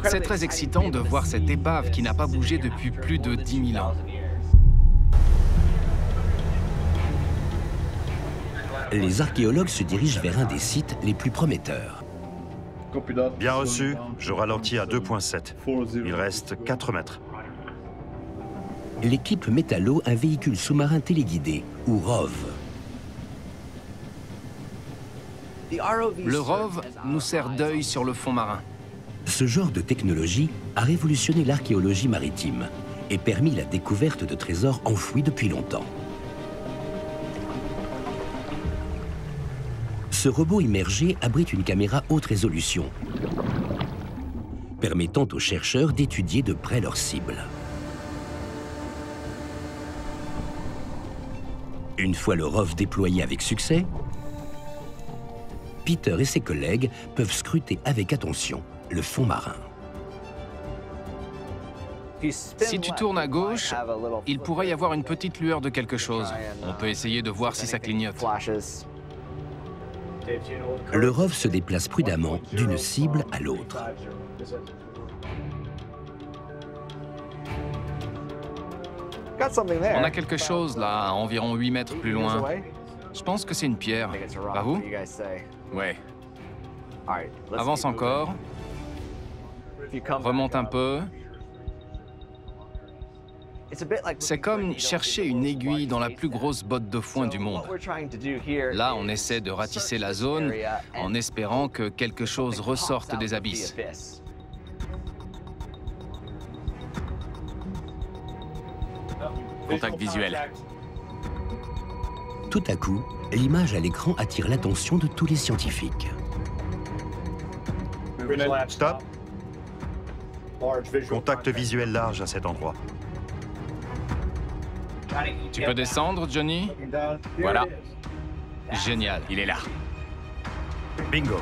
C'est très excitant de voir cette épave qui n'a pas bougé depuis plus de 10 000 ans. Les archéologues se dirigent vers un des sites les plus prometteurs. Bien reçu, je ralentis à 2.7. Il reste 4 mètres. L'équipe Métallo un véhicule sous-marin téléguidé, ou ROV. Le ROV nous sert d'œil sur le fond marin. Ce genre de technologie a révolutionné l'archéologie maritime et permis la découverte de trésors enfouis depuis longtemps. Ce robot immergé abrite une caméra haute résolution, permettant aux chercheurs d'étudier de près leurs cibles. Une fois le ROV déployé avec succès, Peter et ses collègues peuvent scruter avec attention le fond marin. Si tu tournes à gauche, il pourrait y avoir une petite lueur de quelque chose. On peut essayer de voir si ça clignote. Le ROV se déplace prudemment d'une cible à l'autre. On a quelque chose là, à environ 8 mètres plus loin. Je pense que c'est une pierre. Pas vous? Ouais. Avance encore. Remonte un peu. C'est comme chercher une aiguille dans la plus grosse botte de foin du monde. Là, on essaie de ratisser la zone en espérant que quelque chose ressorte des abysses. Contact visuel. Tout à coup, l'image à l'écran attire l'attention de tous les scientifiques. Stop. Contact visuel large à cet endroit. Tu peux descendre, Johnny? Voilà, Génial. il est là. Bingo.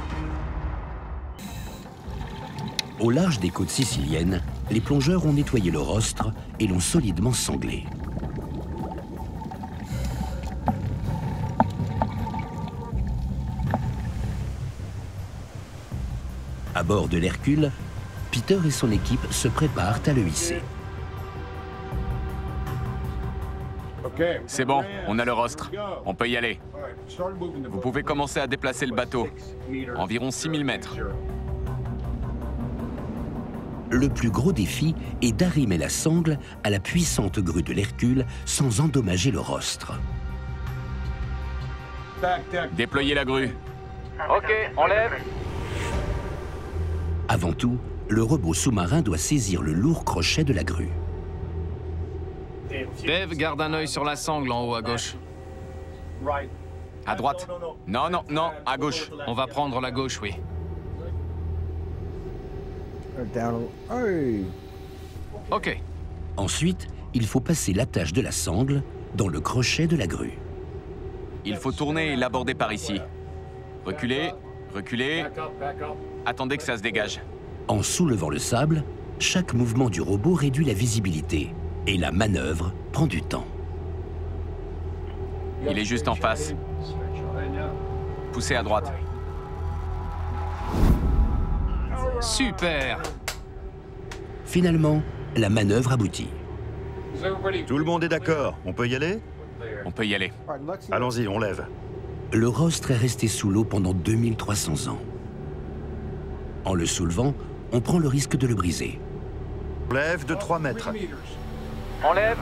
Au large des côtes siciliennes, les plongeurs ont nettoyé le rostre et l'ont solidement sanglé. À bord de l'Hercule, Peter et son équipe se préparent à le hisser. C'est bon, on a le rostre. On peut y aller. Vous pouvez commencer à déplacer le bateau. Environ 6000 mètres. Le plus gros défi est d'arrimer la sangle à la puissante grue de l'Hercule sans endommager le rostre. Déployez la grue. Ok, on lève. Avant tout, le robot sous-marin doit saisir le lourd crochet de la grue. Dave, garde un œil sur la sangle en haut à gauche. À droite. Non, non, non, à gauche. On va prendre la gauche, oui. Ok. Ensuite, il faut passer l'attache de la sangle dans le crochet de la grue. Il faut tourner et l'aborder par ici. Reculez, reculez. Attendez que ça se dégage. En soulevant le sable, chaque mouvement du robot réduit la visibilité et la manœuvre prend du temps. Il est juste en face. Poussez à droite. Super. Finalement, la manœuvre aboutit. Tout le monde est d'accord. On peut y aller? On peut y aller. Allons-y, on lève. Le rostre est resté sous l'eau pendant 2300 ans. En le soulevant, on prend le risque de le briser. On lève de 3 mètres. On lève.